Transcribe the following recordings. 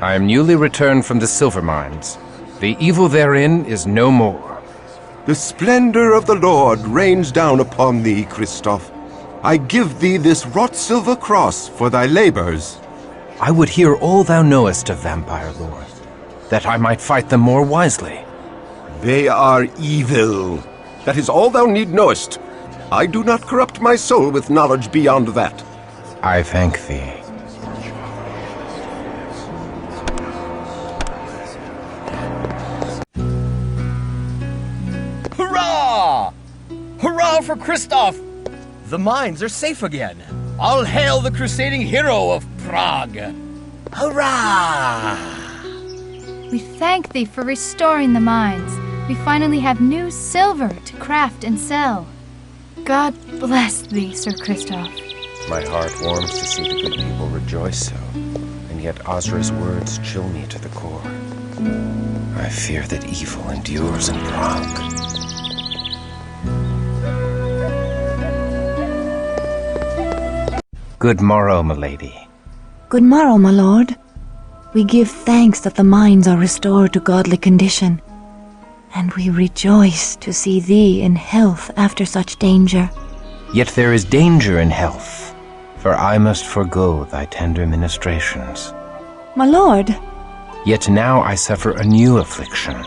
I am newly returned from the silver mines. The evil therein is no more. The splendor of the Lord rains down upon thee, Christoph. I give thee this wrought silver cross for thy labors. I would hear all thou knowest of vampire lore, that I might fight them more wisely. They are evil. That is all thou need knowest. I do not corrupt my soul with knowledge beyond that. I thank thee. Hurrah! Hurrah for Christoph! The mines are safe again. All hail the crusading hero of Prague! Hurrah! We thank thee for restoring the mines. We finally have new silver to craft and sell. God bless thee, Sir Christoph. My heart warms to see the good people rejoice so, and yet Ozra's words chill me to the core. I fear that evil endures in Prague. Good morrow, milady. Good morrow, my lord. We give thanks that the mines are restored to godly condition, and we rejoice to see thee in health after such danger. Yet there is danger in health, for I must forego thy tender ministrations. My lord, Yet now I suffer a new affliction,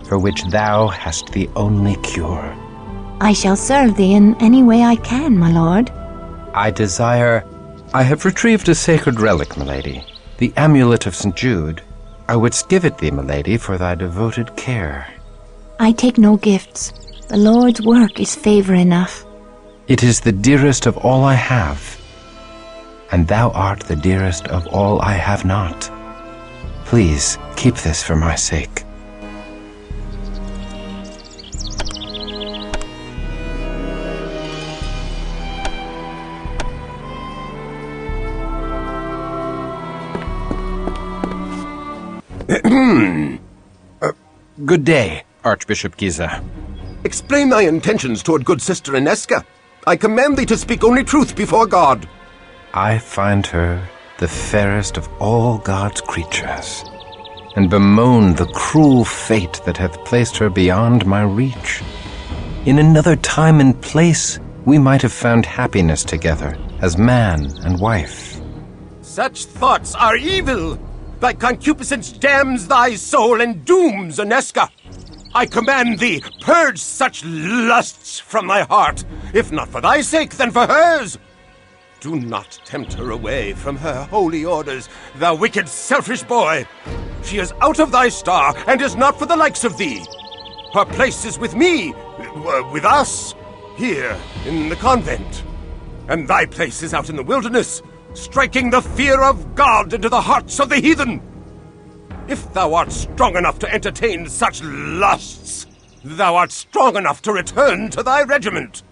for which thou hast the only cure. I shall serve thee in any way I can, my lord. I have retrieved a sacred relic, milady, the amulet of St. Jude. I wouldst give it thee, milady, for thy devoted care. I take no gifts. The Lord's work is favor enough. It is the dearest of all I have, and thou art the dearest of all I have not. Please, keep this for my sake. Good day, Archbishop Giza. Explain thy intentions toward good sister Inesca. I command thee to speak only truth before God. I find her the fairest of all God's creatures, and bemoan the cruel fate that hath placed her beyond my reach. In another time and place, we might have found happiness together as man and wife. Such thoughts are evil. Thy concupiscence damns thy soul and dooms Inesca. I command thee, purge such lusts from thy heart, if not for thy sake, then for hers. Do not tempt her away from her holy orders, thou wicked, selfish boy. She is out of thy star, and is not for the likes of thee. Her place is with me, with us, here in the convent. And thy place is out in the wilderness, striking the fear of God into the hearts of the heathen. If thou art strong enough to entertain such lusts, thou art strong enough to return to thy regiment.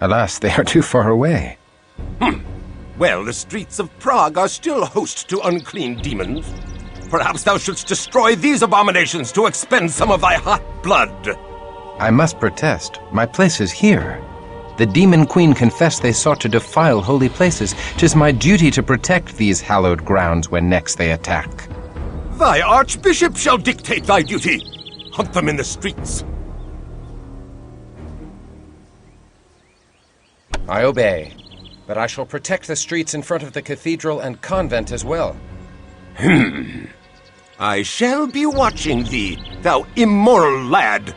Alas, they are too far away. Well, the streets of Prague are still host to unclean demons. Perhaps thou shouldst destroy these abominations to expend some of thy hot blood. I must protest. My place is here. The demon queen confessed they sought to defile holy places. 'Tis my duty to protect these hallowed grounds when next they attack. Thy archbishop shall dictate thy duty. Hunt them in the streets. I obey, but I shall protect the streets in front of the cathedral and convent as well. I shall be watching thee, thou immoral lad.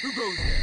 Who goes there?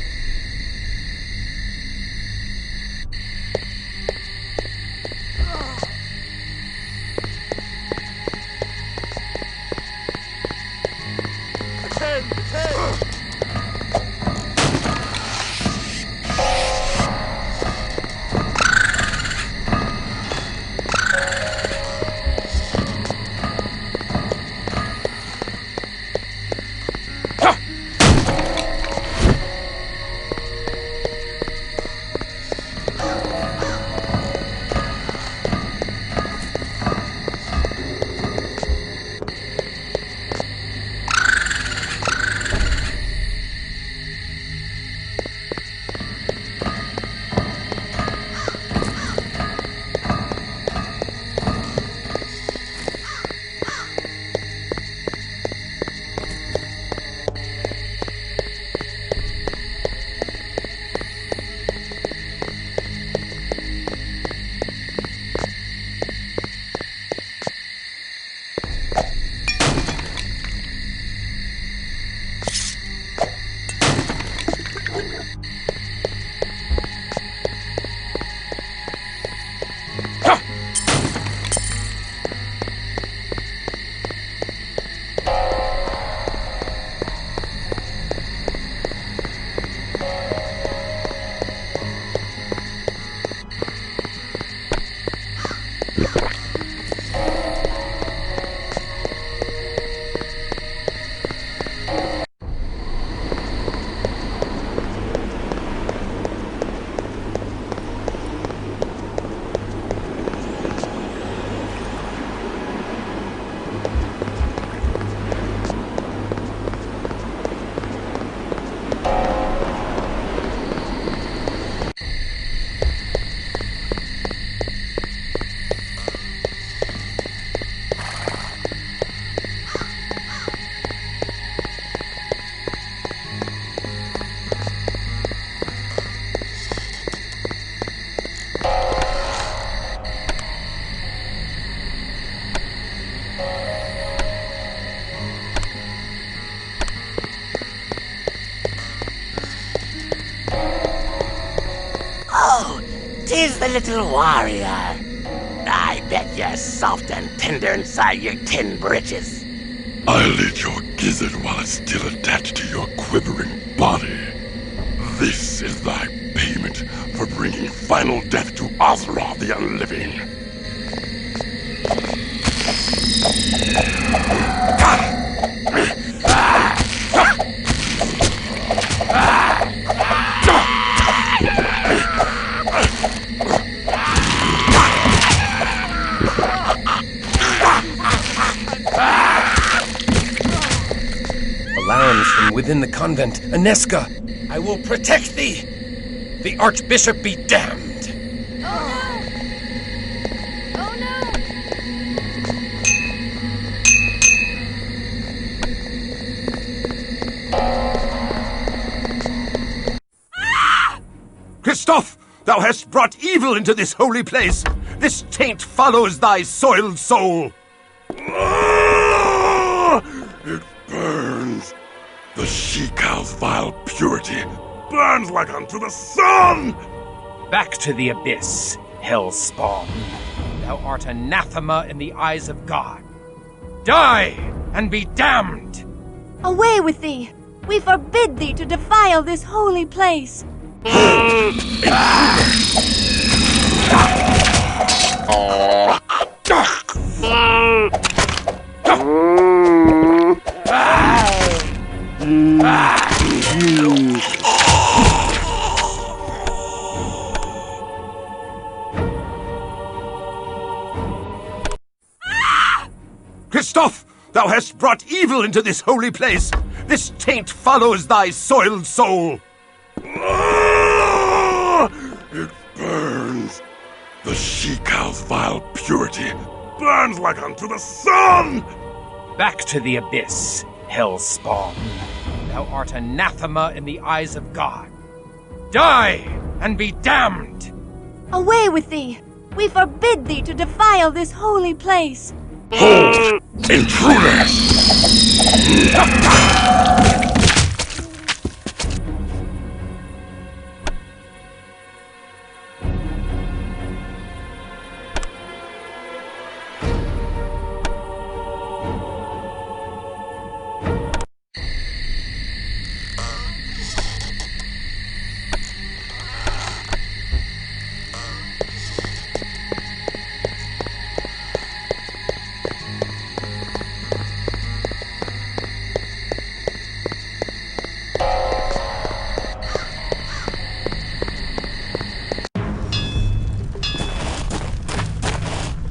Tis the little warrior. I bet you're soft and tender inside your tin britches. I'll eat your gizzard while it's still attached to your quivering body. This is thy payment for bringing final death to Ozra the Unliving. Alarms from within the convent. Aneska, I will protect thee. The Archbishop be damned. Oh no! Oh no! Christoph, thou hast brought evil into this holy place. This taint follows thy soiled soul. It burns. The she-cow's vile purity burns like unto the sun! Back to the abyss, hellspawn. Thou art anathema in the eyes of God. Die and be damned! Away with thee! We forbid thee to defile this holy place! Christoph, thou hast brought evil into this holy place. This taint follows thy soiled soul. It burns. The she-cow's vile purity burns like unto the sun! Back to the abyss, hell spawn. Thou art anathema in the eyes of God. Die and be damned! Away with thee! We forbid thee to defile this holy place! Hold, intruder!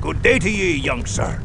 Good day to ye, young sir.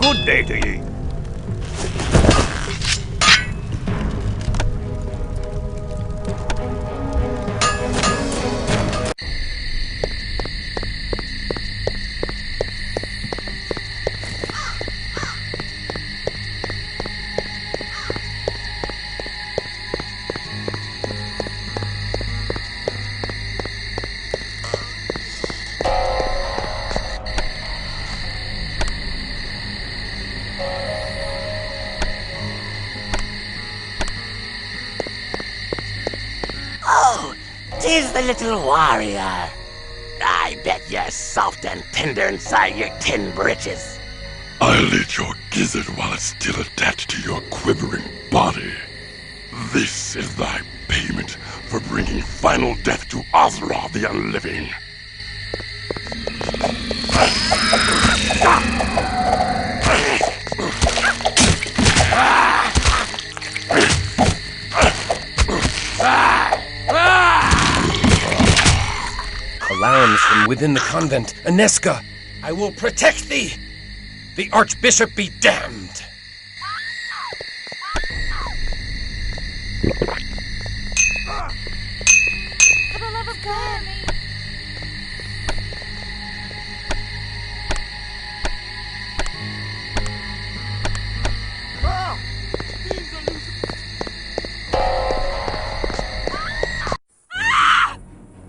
Good day to ye. Oh, 'tis the little warrior. I bet you're soft and tender inside your tin britches. I'll eat your gizzard while it's still attached to your quivering body. This is thy payment for bringing final death to Ozra the Unliving. Alarms from within the convent. Aneska, I will protect thee. The Archbishop be damned. For the love of God!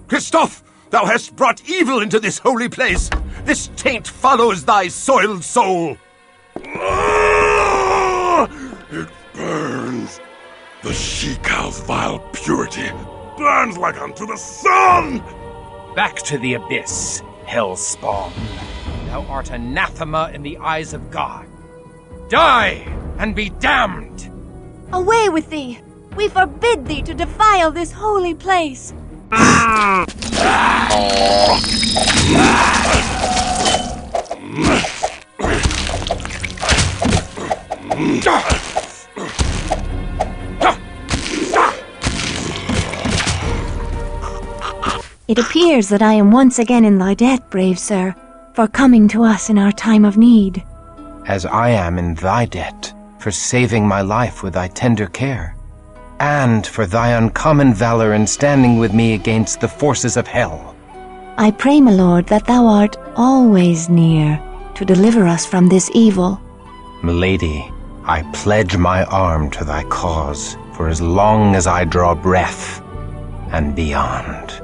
Christoph, thou hast brought evil into this holy place. This taint follows thy soiled soul. It burns. The she-cow's vile purity burns like unto the sun! Back to the abyss, hell spawn. Thou art anathema in the eyes of God. Die and be damned! Away with thee! We forbid thee to defile this holy place! It appears that I am once again in thy debt, brave sir, for coming to us in our time of need. As I am in thy debt, for saving my life with thy tender care, and for thy uncommon valor in standing with me against the forces of hell. I pray, my lord, that thou art always near to deliver us from this evil. Milady, I pledge my arm to thy cause for as long as I draw breath and beyond.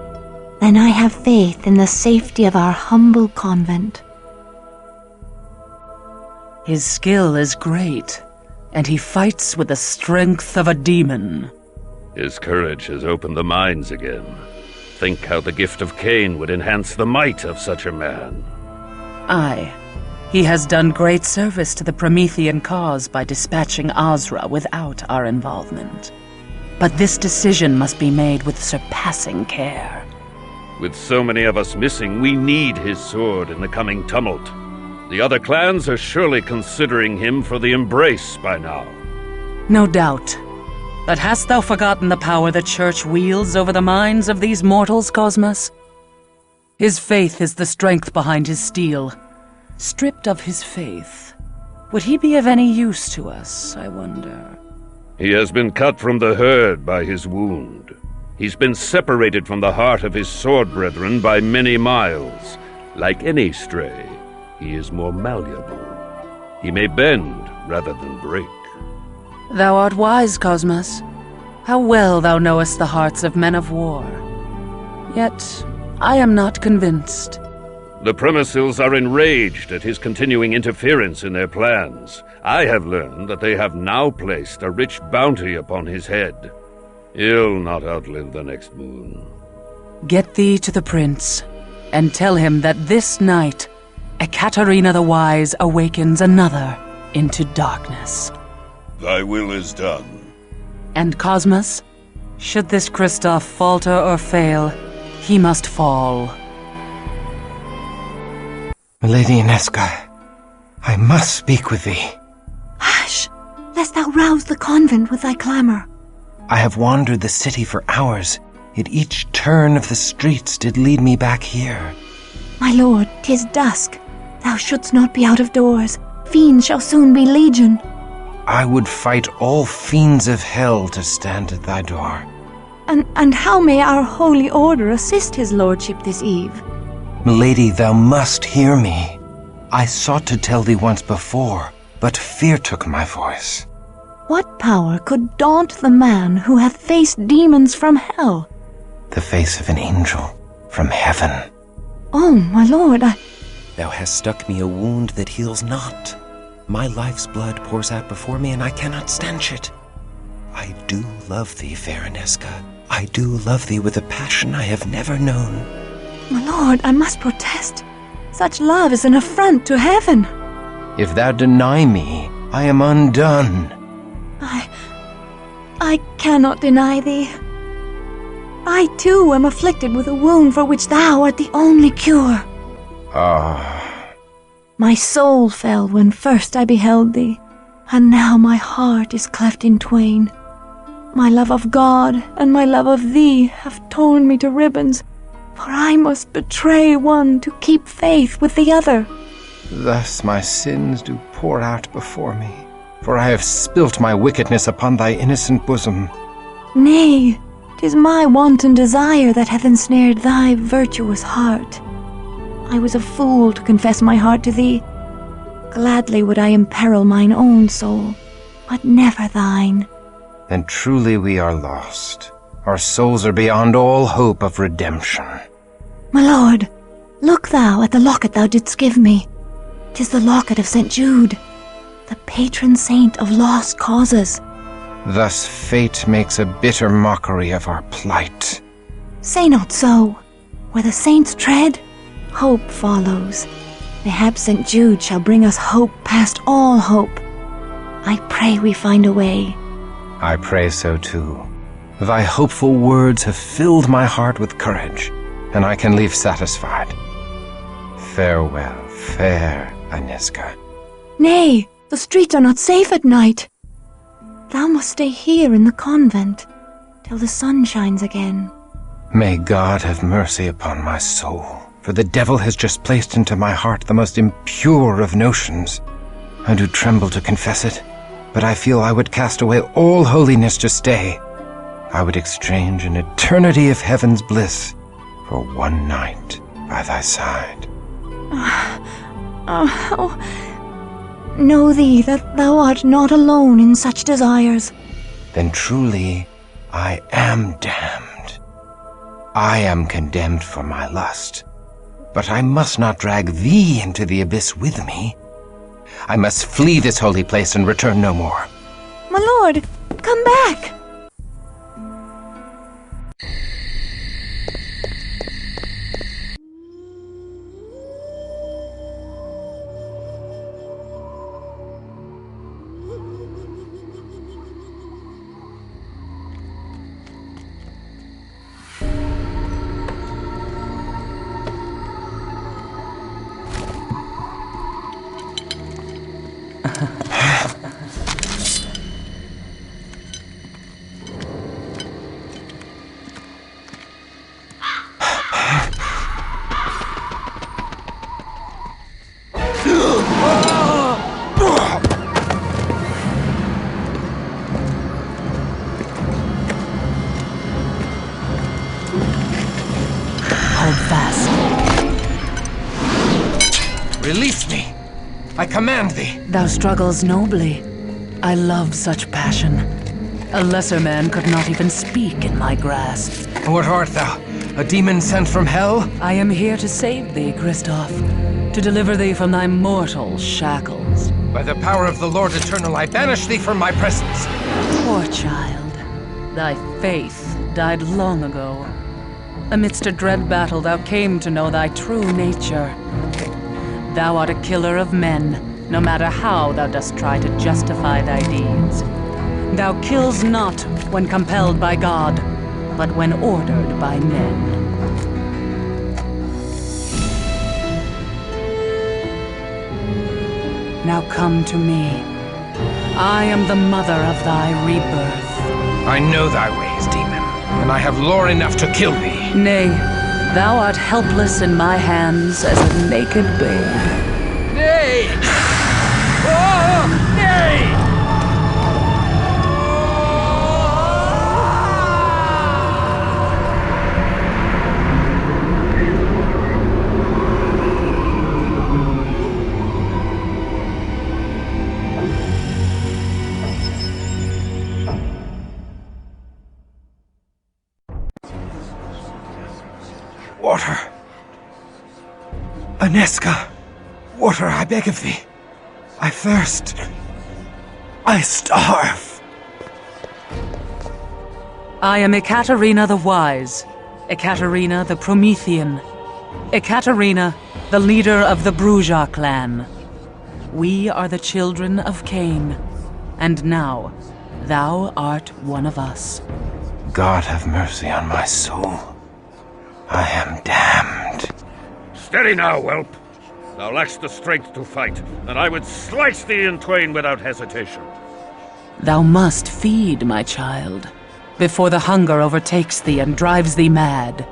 Then I have faith in the safety of our humble convent. His skill is great, and he fights with the strength of a demon. His courage has opened the minds again. Think how the gift of Cain would enhance the might of such a man. Aye, he has done great service to the Promethean cause by dispatching Azra without our involvement. But this decision must be made with surpassing care. With so many of us missing, we need his sword in the coming tumult. The other clans are surely considering him for the embrace by now. No doubt. But hast thou forgotten the power the Church wields over the minds of these mortals, Cosmos? His faith is the strength behind his steel. Stripped of his faith, would he be of any use to us, I wonder? He has been cut from the herd by his wound. He's been separated from the heart of his sword brethren by many miles. Like any stray, he is more malleable. He may bend rather than break. Thou art wise, Cosmos. How well thou knowest the hearts of men of war. Yet, I am not convinced. The Premicils are enraged at his continuing interference in their plans. I have learned that they have now placed a rich bounty upon his head. He'll not outlive the next moon. Get thee to the prince, and tell him that this night, Ekaterina the Wise awakens another into darkness. Thy will is done. And Cosmos, should this Kristoff falter or fail, he must fall. Milady Inesca, I must speak with thee. Hush, lest thou rouse the convent with thy clamor. I have wandered the city for hours, yet each turn of the streets did lead me back here. My lord, 'tis dusk. Thou shouldst not be out of doors. Fiends shall soon be legion. I would fight all fiends of hell to stand at thy door. And how may our holy order assist his lordship this eve? Milady, thou must hear me. I sought to tell thee once before, but fear took my voice. What power could daunt the man who hath faced demons from hell? The face of an angel from heaven. Oh, my lord, Thou hast struck me a wound that heals not. My life's blood pours out before me, and I cannot stanch it. I do love thee, fair Inesca. I do love thee with a passion I have never known. My lord, I must protest. Such love is an affront to heaven. If thou deny me, I am undone. I cannot deny thee. I too am afflicted with a wound for which thou art the only cure. My soul fell when first I beheld thee, and now my heart is cleft in twain. My love of God and my love of thee have torn me to ribbons, for I must betray one to keep faith with the other. Thus my sins do pour out before me, for I have spilt my wickedness upon thy innocent bosom. Nay, 'tis my wanton desire that hath ensnared thy virtuous heart. I was a fool to confess my heart to thee. Gladly would I imperil mine own soul, but never thine. Then truly we are lost. Our souls are beyond all hope of redemption. My lord, look thou at the locket thou didst give me. 'Tis the locket of St. Jude, the patron saint of lost causes. Thus fate makes a bitter mockery of our plight. Say not so. Where the saints tread, hope follows. Mayhap St. Jude shall bring us hope past all hope. I pray we find a way. I pray so too. Thy hopeful words have filled my heart with courage, and I can leave satisfied. Farewell, fair Inesca. Nay, the streets are not safe at night. Thou must stay here in the convent till the sun shines again. May God have mercy upon my soul, for the devil has just placed into my heart the most impure of notions. I do tremble to confess it, but I feel I would cast away all holiness to stay. I would exchange an eternity of heaven's bliss for one night by thy side. Know thee that thou art not alone in such desires. Then truly I am damned. I am condemned for my lust, but I must not drag thee into the abyss with me. I must flee this holy place and return no more. My lord, come back! Hold fast. Release me! I command thee! Thou struggles nobly. I love such passion. A lesser man could not even speak in my grasp. What art thou? A demon sent from hell? I am here to save thee, Christoph. To deliver thee from thy mortal shackles. By the power of the Lord Eternal, I banish thee from my presence. Poor child. Thy faith died long ago. Amidst a dread battle, thou came to know thy true nature. Thou art a killer of men, no matter how thou dost try to justify thy deeds. Thou kills not when compelled by God, but when ordered by men. Now come to me. I am the mother of thy rebirth. I know thy ways, demon, and I have lore enough to kill thee. Nay, thou art helpless in my hands as a naked babe. Nay! Oh, nay! Water. Aneska, water, I beg of thee. I thirst. I starve. I am Ekaterina the Wise, Ekaterina the Promethean, Ekaterina, the leader of the Bruja clan. We are the children of Cain, and now thou art one of us. God have mercy on my soul. I am damned. Steady now, whelp. Thou lackst the strength to fight, and I would slice thee in twain without hesitation. Thou must feed, my child, before the hunger overtakes thee and drives thee mad.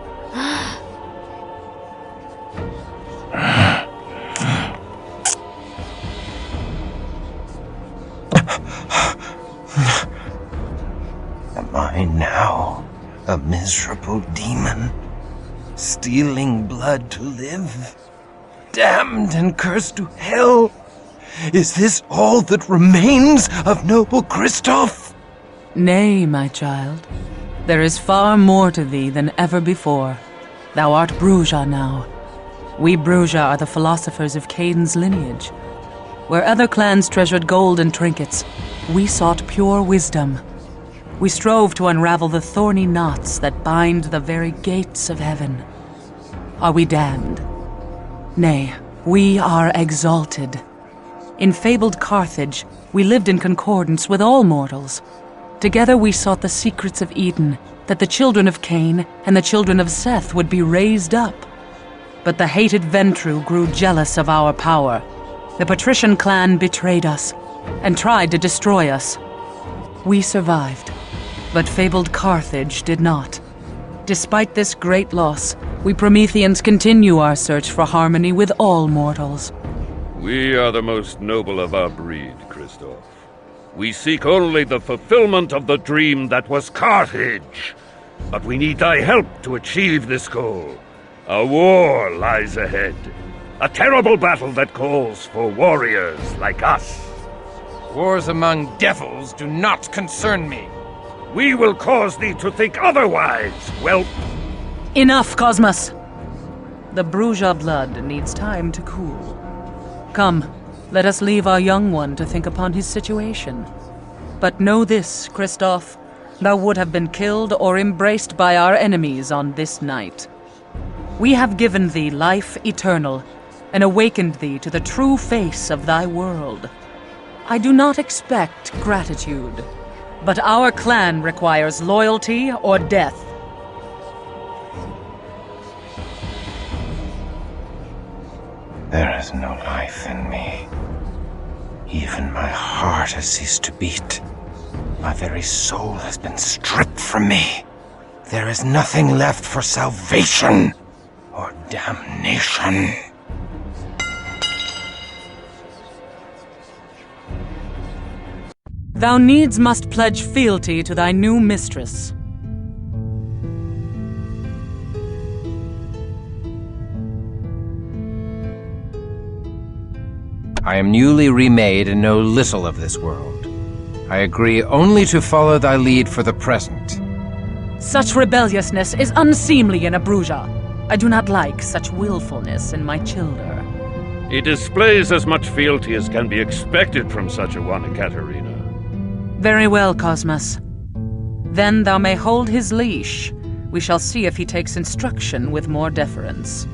Am I now a miserable demon, stealing blood to live? Damned and cursed to hell? Is this all that remains of noble Christoph? Nay, my child. There is far more to thee than ever before. Thou art Bruja now. We Bruja are the philosophers of Cain's lineage. Where other clans treasured gold and trinkets, we sought pure wisdom. We strove to unravel the thorny knots that bind the very gates of heaven. Are we damned? Nay, we are exalted. In fabled Carthage, we lived in concordance with all mortals. Together we sought the secrets of Eden, that the children of Cain and the children of Seth would be raised up. But the hated Ventru grew jealous of our power. The patrician clan betrayed us and tried to destroy us. We survived, but fabled Carthage did not. Despite this great loss, we Prometheans continue our search for harmony with all mortals. We are the most noble of our breed, Christoph. We seek only the fulfillment of the dream that was Carthage. But we need thy help to achieve this goal. A war lies ahead. A terrible battle that calls for warriors like us. Wars among devils do not concern me. We will cause thee to think otherwise, whelp. Enough, Cosmos! The Bruja blood needs time to cool. Come, let us leave our young one to think upon his situation. But know this, Kristoff, thou would have been killed or embraced by our enemies on this night. We have given thee life eternal, and awakened thee to the true face of thy world. I do not expect gratitude, but our clan requires loyalty or death. There is no life in me. Even my heart has ceased to beat. My very soul has been stripped from me. There is nothing left for salvation or damnation. Thou needs must pledge fealty to thy new mistress. I am newly remade and know little of this world. I agree only to follow thy lead for the present. Such rebelliousness is unseemly in a Bruja. I do not like such willfulness in my childer. He displays as much fealty as can be expected from such a one, Ekaterina. Very well, Cosmos. Then thou may hold his leash. We shall see if he takes instruction with more deference.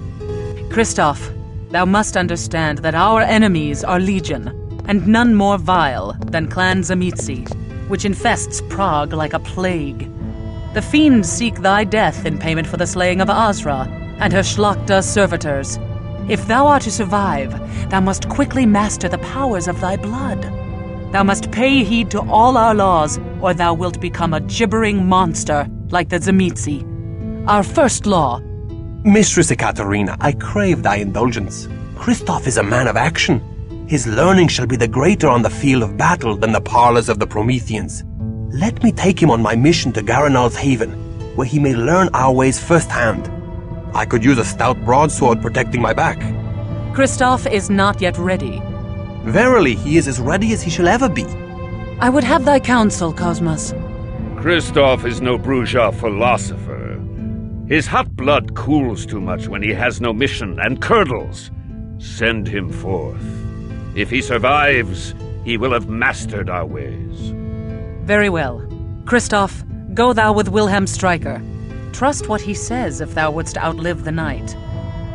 Kristoff, thou must understand that our enemies are legion, and none more vile than Clan Tzimisce, which infests Prague like a plague. The fiends seek thy death in payment for the slaying of Azra and her Shlachta servitors. If thou art to survive, thou must quickly master the powers of thy blood. Thou must pay heed to all our laws, or thou wilt become a gibbering monster like the Tzimisce. Our first law. Mistress Ekaterina, I crave thy indulgence. Kristoff is a man of action. His learning shall be the greater on the field of battle than the parlors of the Prometheans. Let me take him on my mission to Garanal's haven, where he may learn our ways firsthand. I could use a stout broadsword protecting my back. Kristoff is not yet ready. Verily, he is as ready as he shall ever be. I would have thy counsel, Cosmos. Kristoff is no Bruja philosopher. His hot blood cools too much when he has no mission and curdles. Send him forth. If he survives, he will have mastered our ways. Very well. Kristoff, go thou with Wilhelm Stryker. Trust what he says if thou wouldst outlive the night.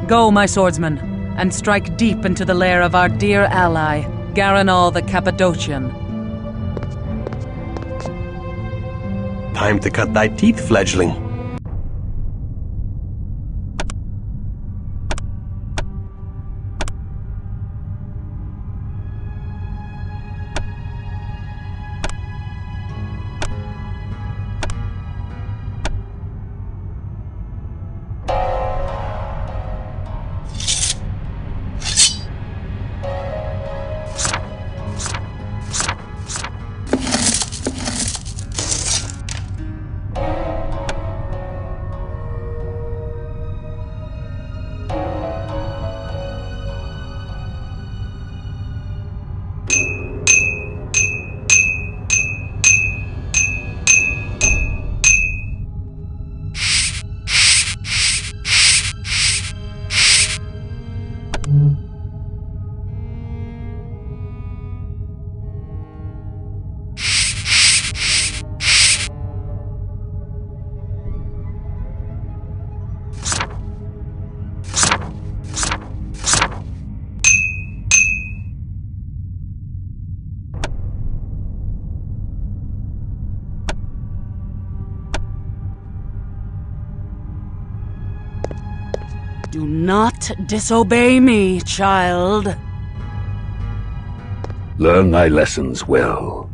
Go, my swordsman, and strike deep into the lair of our dear ally, Garanal the Cappadocian. Time to cut thy teeth, fledgling. Do not disobey me, child. Learn thy lessons well.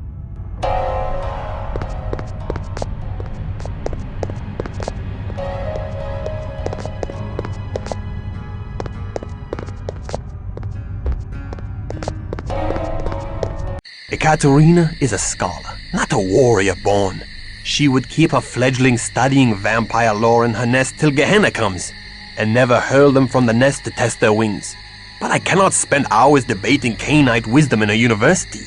Ekaterina is a scholar, not a warrior born. She would keep a fledgling studying vampire lore in her nest till Gehenna comes. and never hurl them from the nest to test their wings. But I cannot spend hours debating Cainite wisdom in a university.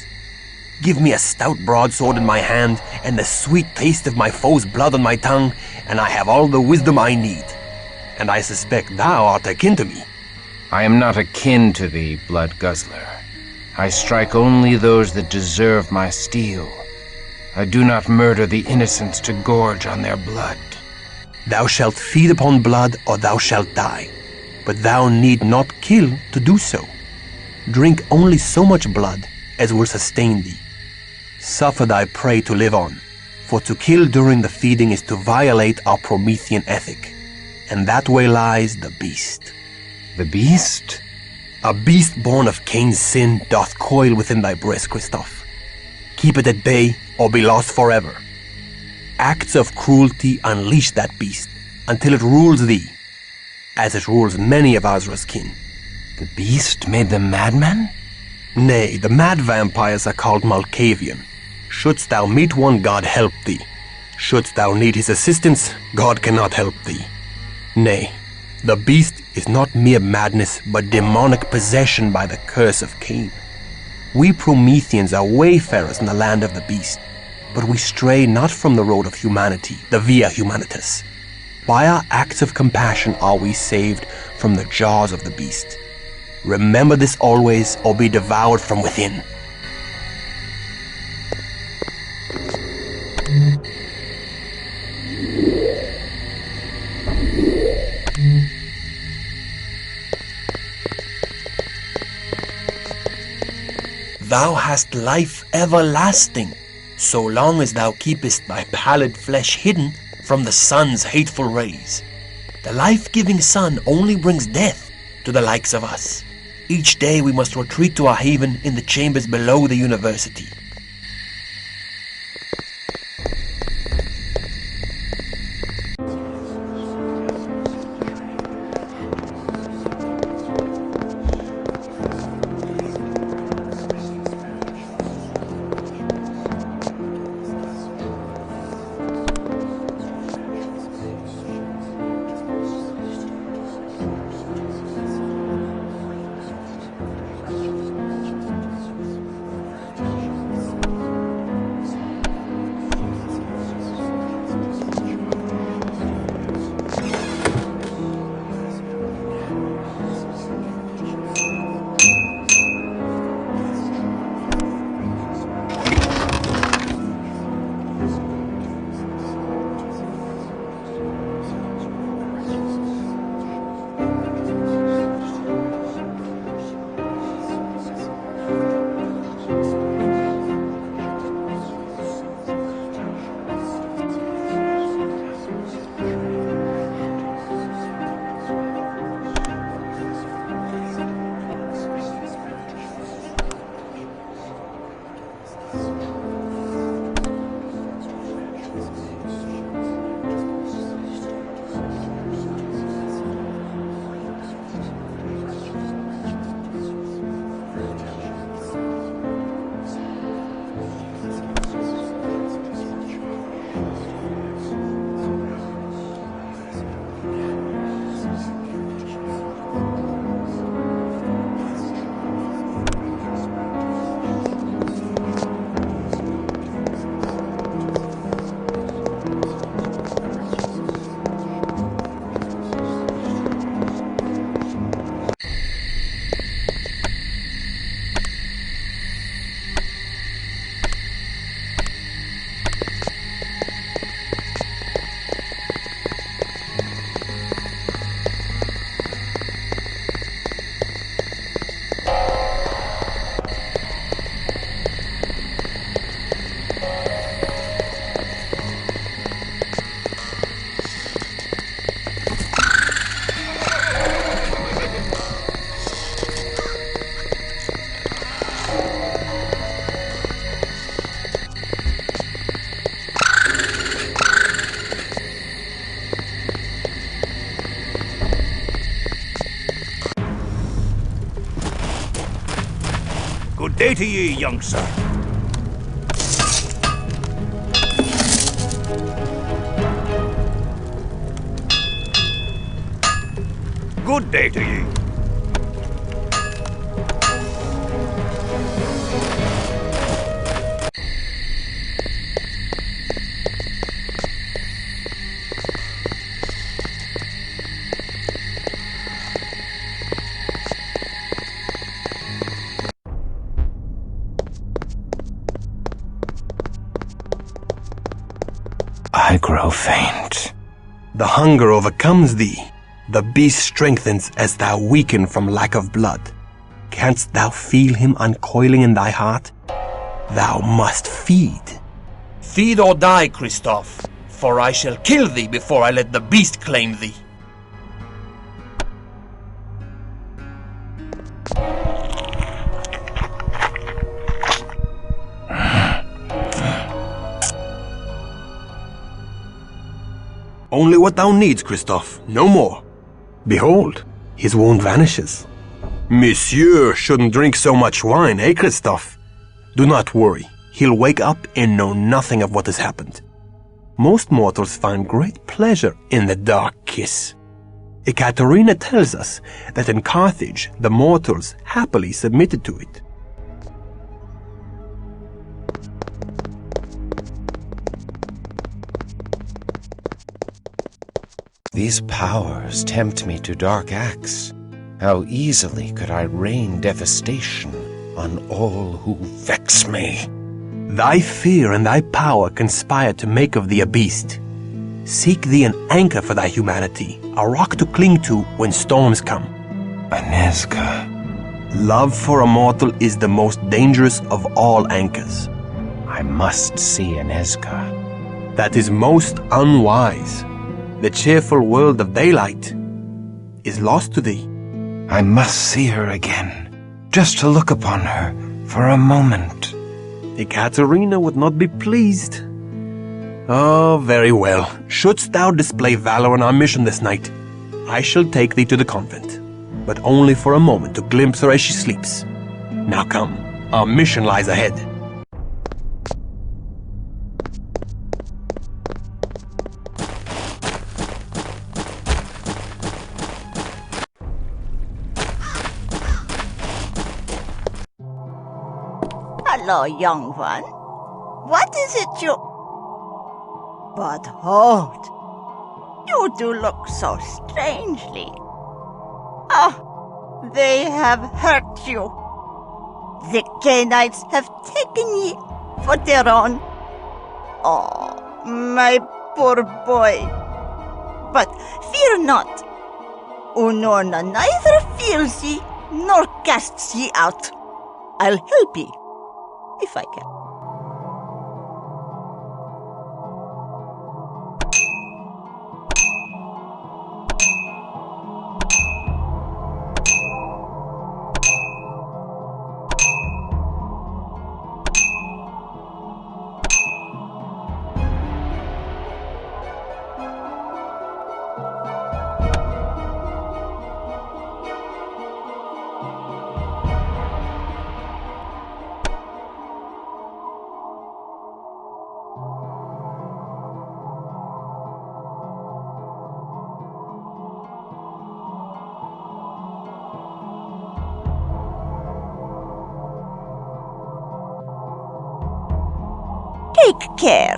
Give me a stout broadsword in my hand and the sweet taste of my foe's blood on my tongue, and I have all the wisdom I need. And I suspect thou art akin to me. I am not akin to thee, blood guzzler. I strike only those that deserve my steel. I do not murder the innocents to gorge on their blood. Thou shalt feed upon blood, or thou shalt die. But thou need not kill to do so. Drink only so much blood as will sustain thee. Suffer thy prey to live on, for to kill during the feeding is to violate our Promethean ethic. And that way lies the beast. The beast? A beast born of Cain's sin doth coil within thy breast, Christoph. Keep it at bay, or be lost forever. Acts of cruelty unleash that beast until it rules thee, as it rules many of Azra's kin. The beast made them madmen? Nay, the mad vampires are called Malkavian. Shouldst thou meet one, God help thee. Shouldst thou need his assistance, God cannot help thee. Nay, the beast is not mere madness, but demonic possession by the curse of Cain. We Prometheans are wayfarers in the land of the beast, but we stray not from the road of humanity, the via humanitas. By our acts of compassion are we saved from the jaws of the beast. Remember this always, or be devoured from within. Thou hast life everlasting, so long as thou keepest thy pallid flesh hidden from the sun's hateful rays. The life-giving sun only brings death to the likes of us. Each day we must retreat to our haven in the chambers below the university. Good day to ye, young sir. Good day to ye. I grow faint. The hunger overcomes thee. The beast strengthens as thou weaken from lack of blood. Canst thou feel him uncoiling in thy heart? Thou must feed. Feed or die, Christophe, for I shall kill thee before I let the beast claim thee. Only what thou needs, Christophe, no more. Behold, his wound vanishes. Monsieur shouldn't drink so much wine, eh, Christophe? Do not worry, he'll wake up and know nothing of what has happened. Most mortals find great pleasure in the dark kiss. Ekaterina tells us that in Carthage the mortals happily submitted to it. These powers tempt me to dark acts. How easily could I rain devastation on all who vex me. Thy fear and thy power conspire to make of thee a beast. Seek thee an anchor for thy humanity, a rock to cling to when storms come. Aneska. Love for a mortal is the most dangerous of all anchors. I must see Aneska. That is most unwise. The cheerful world of daylight is lost to thee. I must see her again, just to look upon her for a moment. Ekaterina would not be pleased. Oh, very well. Shouldst thou display valor on our mission this night, I shall take thee to the convent, but only for a moment to glimpse her as she sleeps. Now come, our mission lies ahead. Hello, young one. What is it you... But hold. You do look so strangely. Ah, they have hurt you. The Canaanites have taken ye for their own. Oh, my poor boy. But fear not. Unorna neither fears ye nor casts ye out. I'll help ye, if I can. Take care.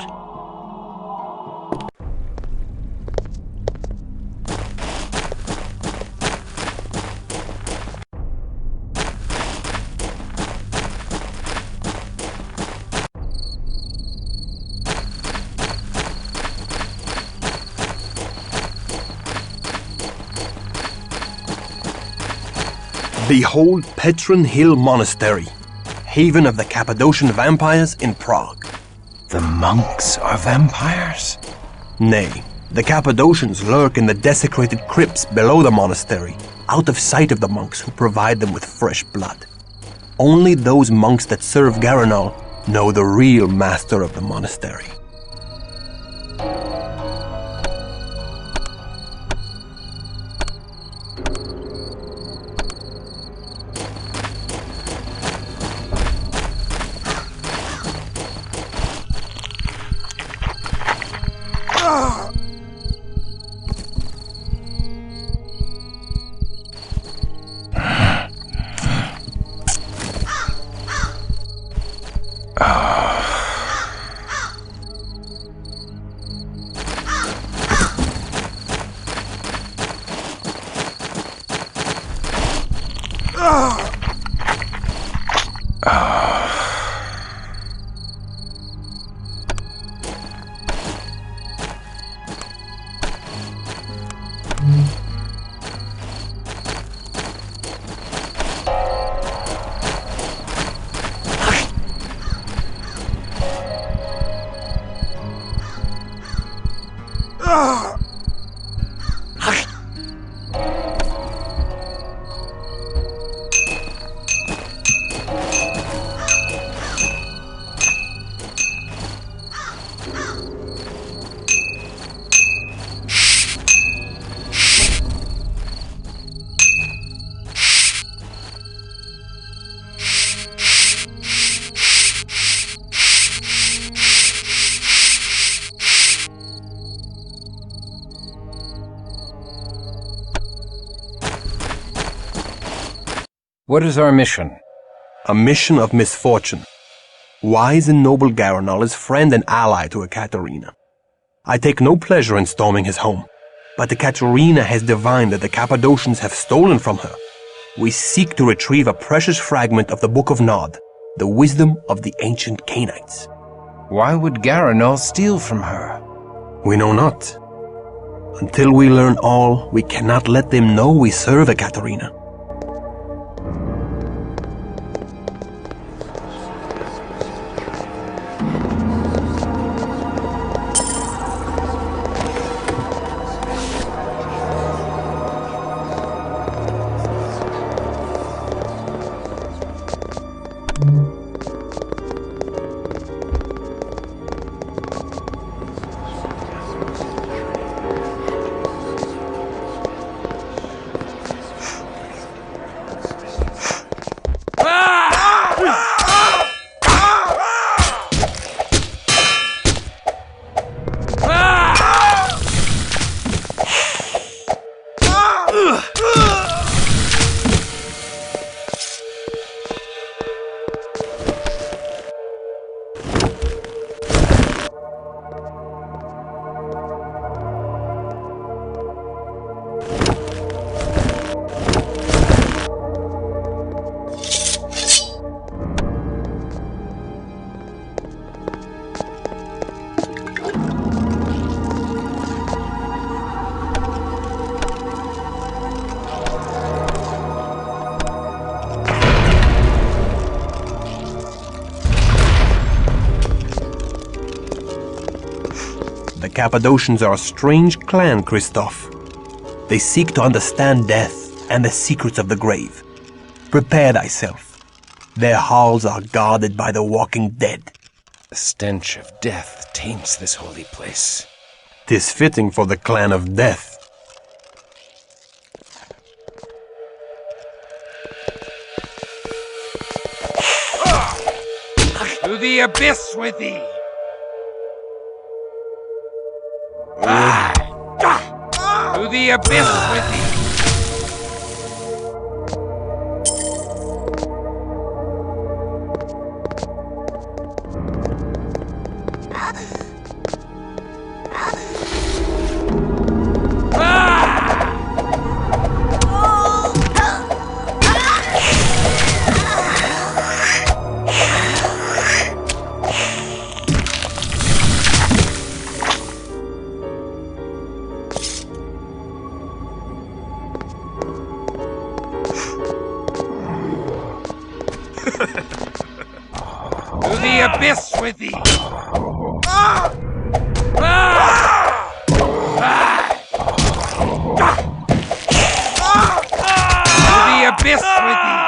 Behold Petron Hill Monastery, haven of the Cappadocian vampires in Prague. The monks are vampires? Nay, the Cappadocians lurk in the desecrated crypts below the monastery, out of sight of the monks who provide them with fresh blood. Only those monks that serve Garanal know the real master of the monastery. What is our mission? A mission of misfortune. Wise and noble Garanol is friend and ally to Ekaterina. I take no pleasure in storming his home, but Ekaterina has divined that the Cappadocians have stolen from her. We seek to retrieve a precious fragment of the Book of Nod, the wisdom of the ancient Canaanites. Why would Garanol steal from her? We know not. Until we learn all, we cannot let them know we serve Ekaterina. The Cappadocians are a strange clan, Christoph. They seek to understand death and the secrets of the grave. Prepare thyself. Their halls are guarded by the walking dead. The stench of death taints this holy place. 'Tis fitting for the clan of death. To the abyss with thee! To the abyss with thee! To the abyss with thee! To the abyss with thee!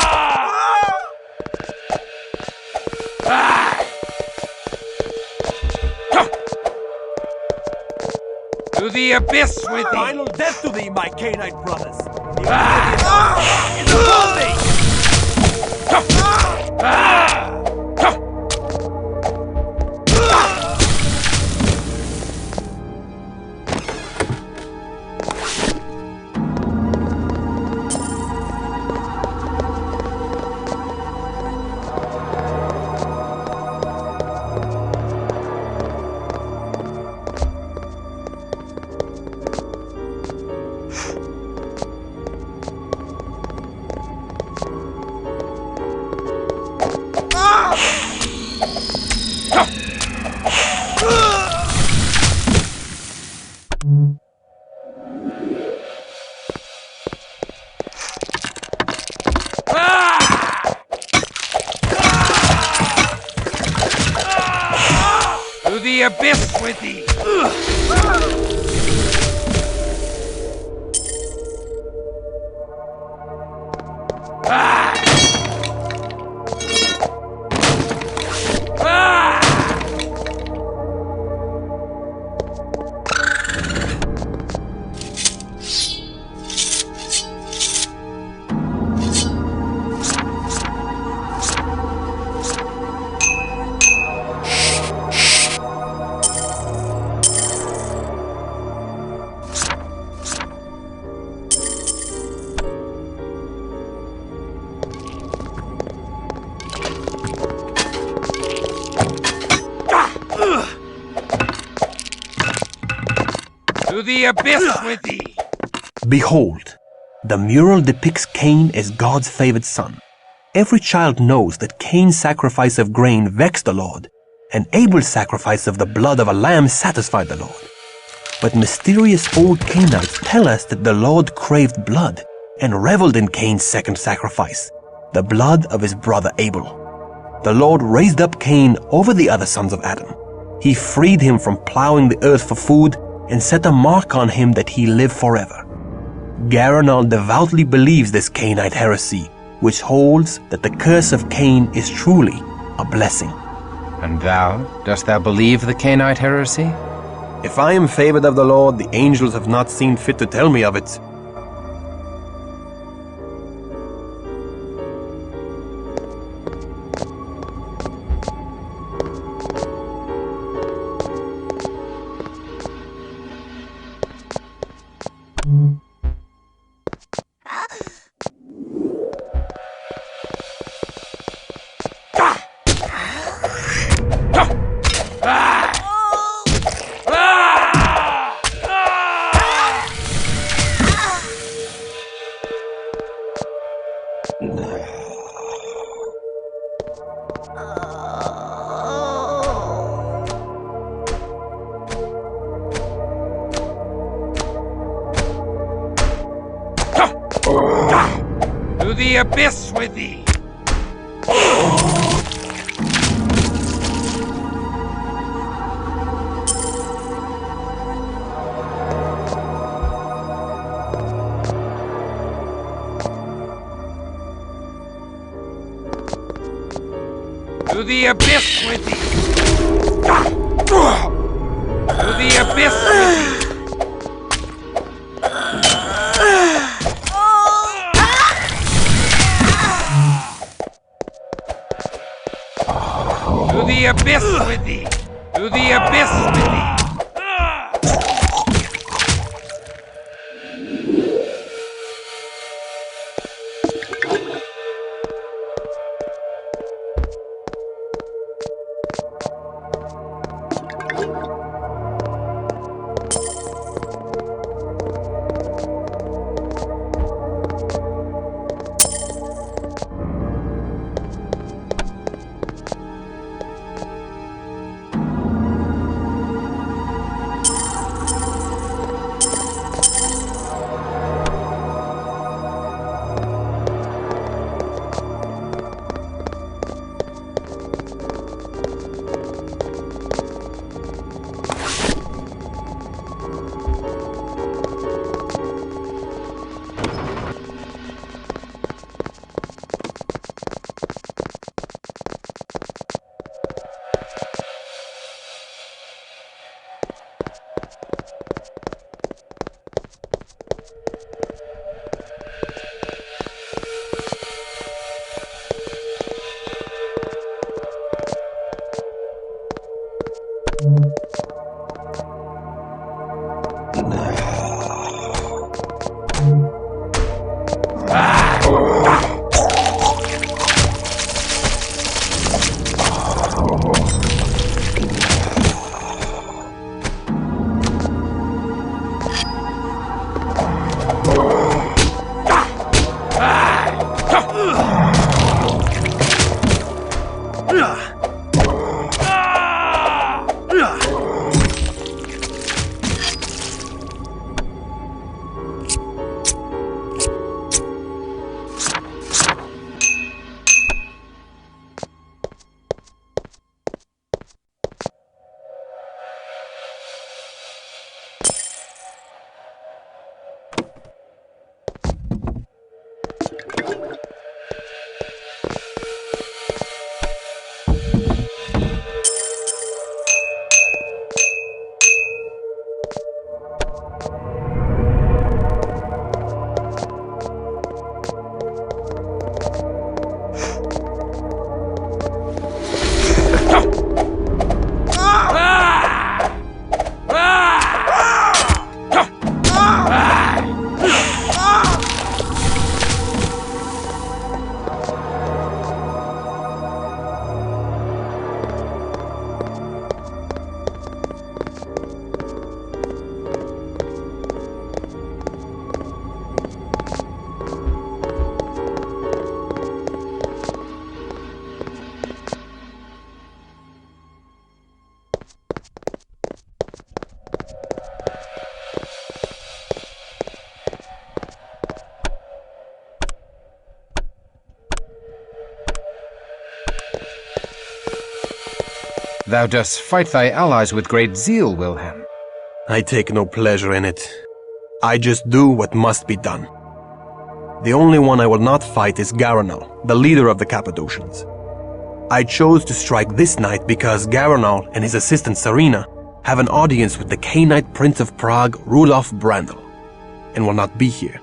To the abyss with thee! Final death to thee, my Canaanite brothers! The oblivion is upon thee! the abyss with thee! To the abyss with thee! Behold, the mural depicts Cain as God's favored son. Every child knows that Cain's sacrifice of grain vexed the Lord, and Abel's sacrifice of the blood of a lamb satisfied the Lord. But mysterious old Cainites tell us that the Lord craved blood and reveled in Cain's second sacrifice, the blood of his brother Abel. The Lord raised up Cain over the other sons of Adam. He freed him from plowing the earth for food and set a mark on him that he live forever. Garanal devoutly believes this Cainite heresy, which holds that the curse of Cain is truly a blessing. And dost thou believe the Cainite heresy? If I am favored of the Lord, the angels have not seen fit to tell me of it. To the abyss with thee! To the abyss with thee! To the abyss with thee! To the abyss with thee! To the abyss with thee! Thou dost fight thy allies with great zeal, Wilhelm. I take no pleasure in it. I just do what must be done. The only one I will not fight is Garanal, the leader of the Cappadocians. I chose to strike this night because Garanal and his assistant Sarina have an audience with the Cainite Prince of Prague, Rudolf Brandl, and will not be here.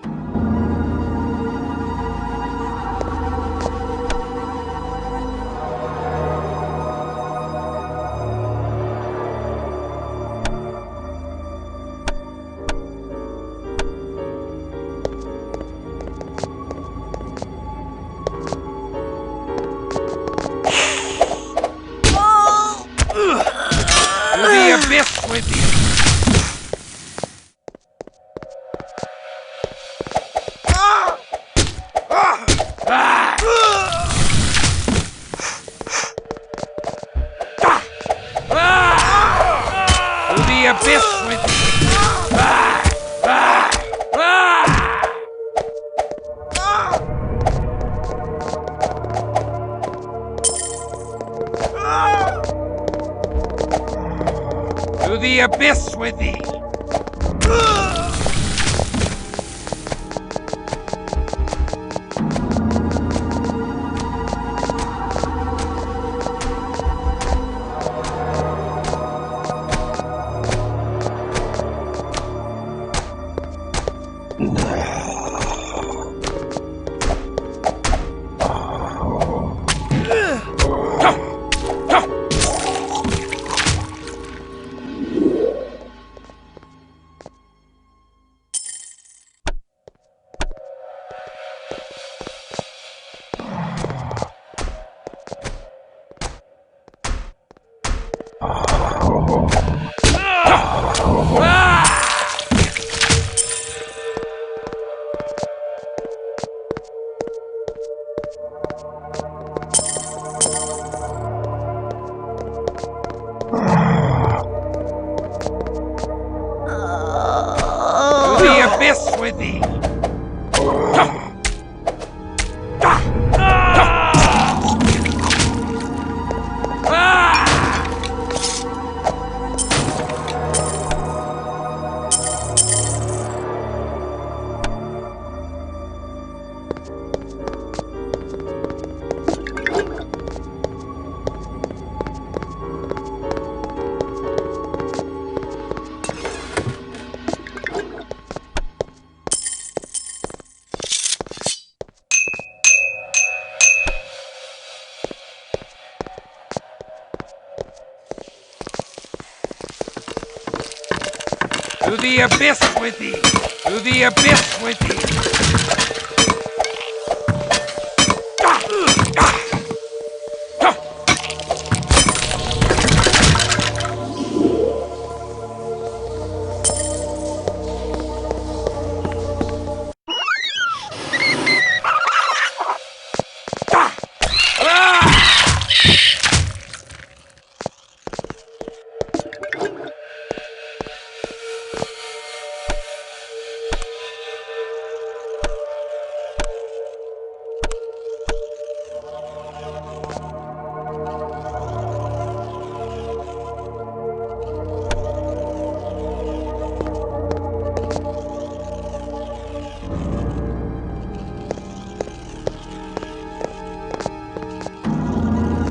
To the abyss with thee! To the abyss with thee! To the abyss with thee!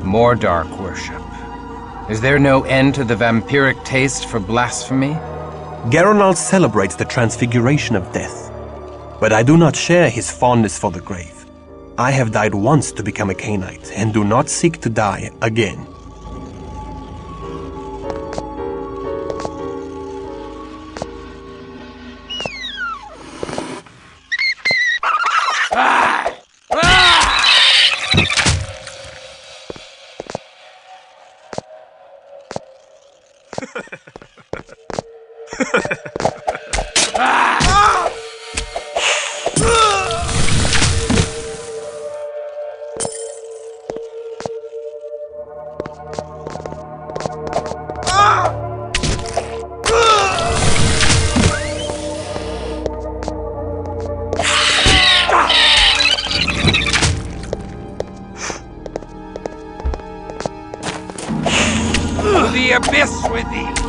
More dark worship. Is there no end to the vampiric taste for blasphemy? Garanal celebrates the transfiguration of death, but I do not share his fondness for the grave. I have died once to become a Cainite, and do not seek to die again. the abyss with thee!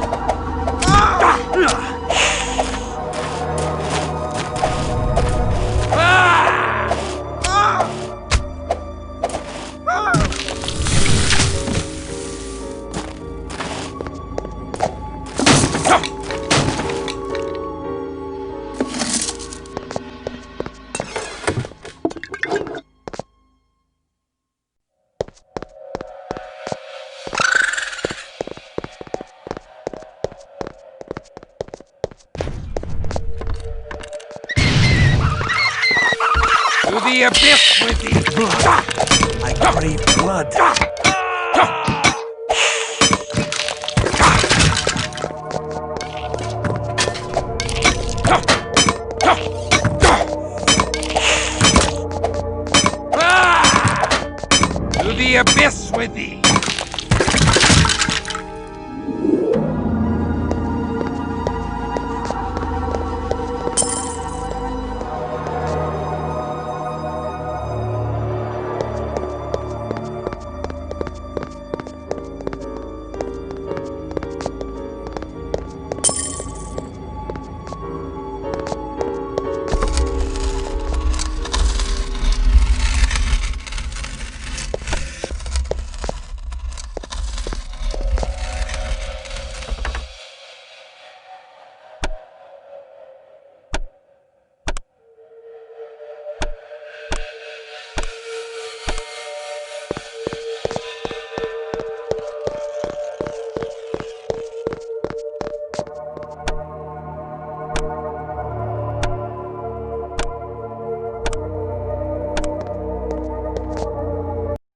To the abyss with thee! I crave blood. To the abyss with thee!